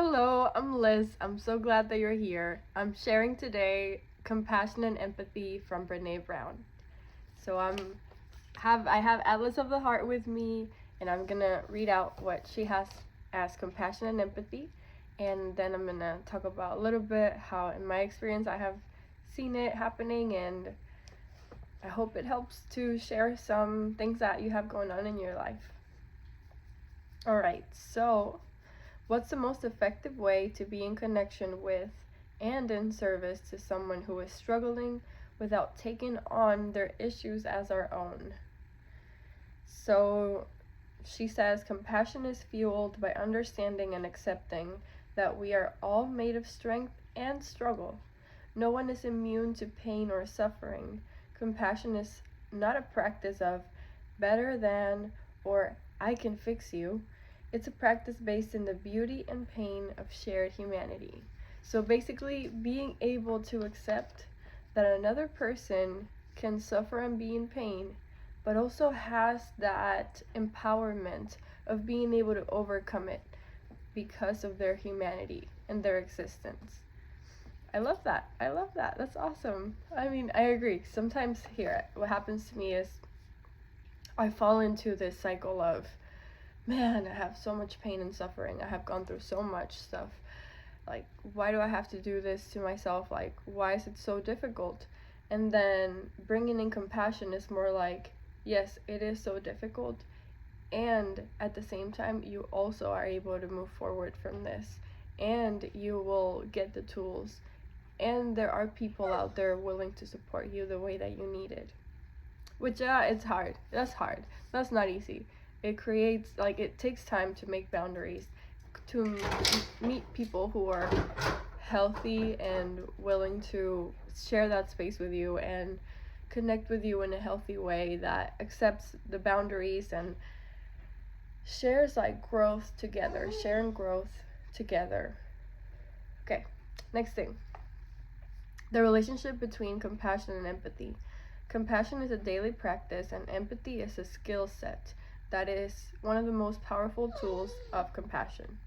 Hello, I'm Liz. I'm so glad that you're here. I'm sharing today compassion and empathy from Brene Brown. So I have Atlas of the Heart with me, and I'm gonna read out what she has as compassion and empathy, and then I'm gonna talk about a little bit how in my experience I have seen it happening, and I hope it helps to share some things that you have going on in your life. Alright, so what's the most effective way to be in connection with and in service to someone who is struggling without taking on their issues as our own? So she says compassion is fueled by understanding and accepting that we are all made of strength and struggle. No one is immune to pain or suffering. Compassion is not a practice of better than or I can fix you. It's a practice based in the beauty and pain of shared humanity. So basically, being able to accept that another person can suffer and be in pain, but also has that empowerment of being able to overcome it because of their humanity and their existence. I love that. I love that. That's awesome. I mean, I agree. Sometimes here, what happens to me is I fall into this cycle of, man, I have so much pain and suffering. I have gone through so much stuff. Like, why do I have to do this to myself? Like, why is it so difficult? And then bringing in compassion is more like, yes, it is so difficult. And at the same time, you also are able to move forward from this. And you will get the tools. And there are people out there willing to support you the way that you need it. Which, it's hard. That's hard. That's not easy. It creates, like, it takes time to make boundaries, to meet people who are healthy and willing to share that space with you and connect with you in a healthy way that accepts the boundaries and shares like growth together, sharing growth together. Okay, next thing. The relationship between compassion and empathy. Compassion is a daily practice, and empathy is a skill set that is one of the most powerful tools of compassion.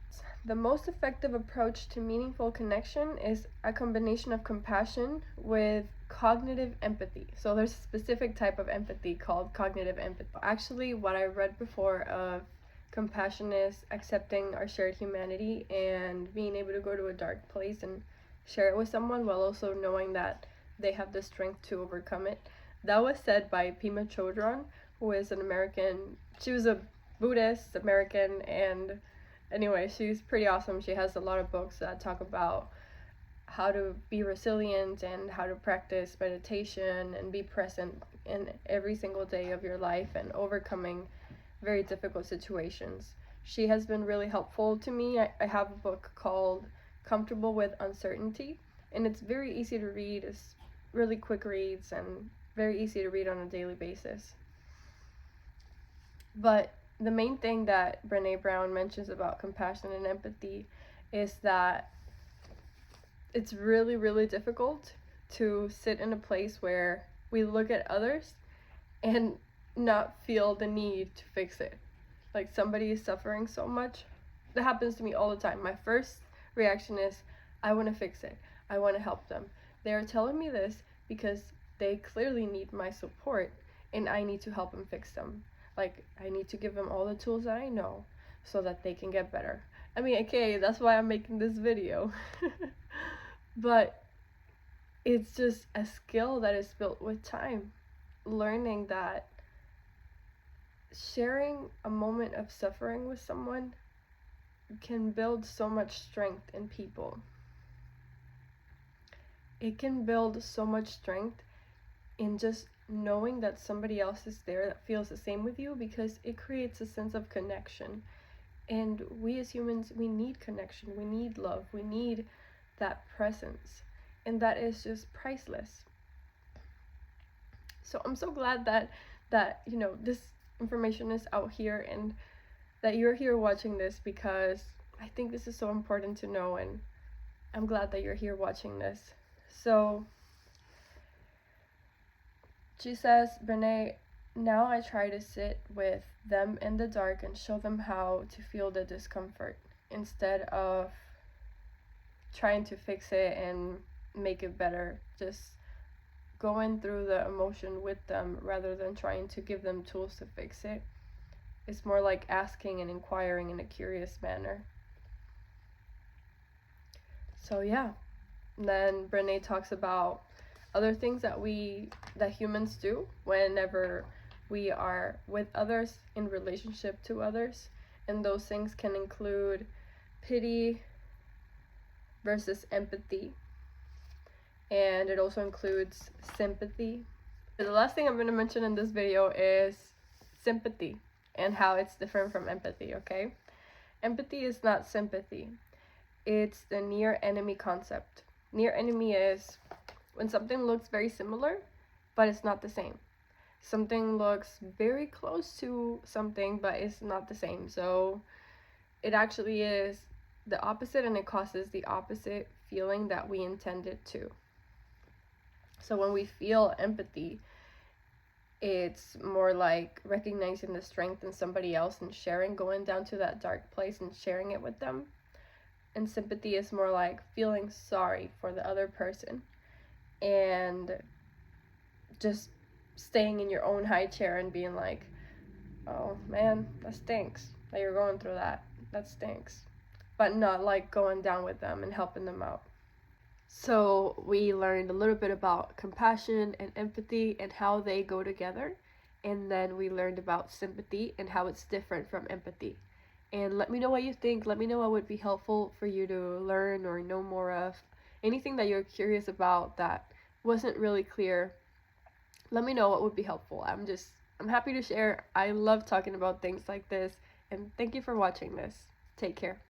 The most effective approach to meaningful connection is a combination of compassion with cognitive empathy. So there's a specific type of empathy called cognitive empathy. Actually, what I read before of compassion is accepting our shared humanity and being able to go to a dark place and share it with someone while also knowing that they have the strength to overcome it. That was said by Pema Chodron, who is an American. She was a Buddhist American, and anyway, she's pretty awesome. She has a lot of books that talk about how to be resilient and how to practice meditation and be present in every single day of your life and overcoming very difficult situations. She has been really helpful to me. I have a book called Comfortable with Uncertainty, and it's very easy to read. It's really quick reads and very easy to read on a daily basis. But the main thing that Brene Brown mentions about compassion and empathy is that it's really, really difficult to sit in a place where we look at others and not feel the need to fix it. Like, somebody is suffering so much. That happens to me all the time. My first reaction is, I want to fix it. I want to help them. They are telling me this because they clearly need my support, and I need to help them fix them. Like, I need to give them all the tools that I know so that they can get better. I mean, okay, that's why I'm making this video. But it's just a skill that is built with time. Learning that sharing a moment of suffering with someone can build so much strength in people. It can build so much strength in just knowing that somebody else is there that feels the same with you, because it creates a sense of connection. And we as humans, we need connection, we need love, we need that presence, and that is just priceless. So I'm so glad that this information is out here and that you're here watching this, because I think this is so important to know, and I'm glad that you're here watching this. So she says, Brene, now I try to sit with them in the dark and show them how to feel the discomfort instead of trying to fix it and make it better. Just going through the emotion with them rather than trying to give them tools to fix it. It's more like asking and inquiring in a curious manner. So yeah. Then Brene talks about other things that humans do whenever we are with others, in relationship to others, and those things can include pity versus empathy, and it also includes sympathy. The last thing I'm going to mention in this video is sympathy and how it's different from empathy, okay? Empathy is not sympathy. It's the near enemy concept. Near enemy is when something looks very similar, but it's not the same. Something looks very close to something, but it's not the same. So it actually is the opposite, and it causes the opposite feeling that we intended to. So when we feel empathy, it's more like recognizing the strength in somebody else and sharing, going down to that dark place and sharing it with them. And sympathy is more like feeling sorry for the other person and just staying in your own high chair and being like, oh man, that stinks that you're going through that. That stinks. But not like going down with them and helping them out. So we learned a little bit about compassion and empathy and how they go together. And then we learned about sympathy and how it's different from empathy. And let me know what you think. Let me know what would be helpful for you to learn or know more of. Anything that you're curious about that wasn't really clear, let me know what would be helpful. I'm happy to share. I love talking about things like this. And thank you for watching this. Take care.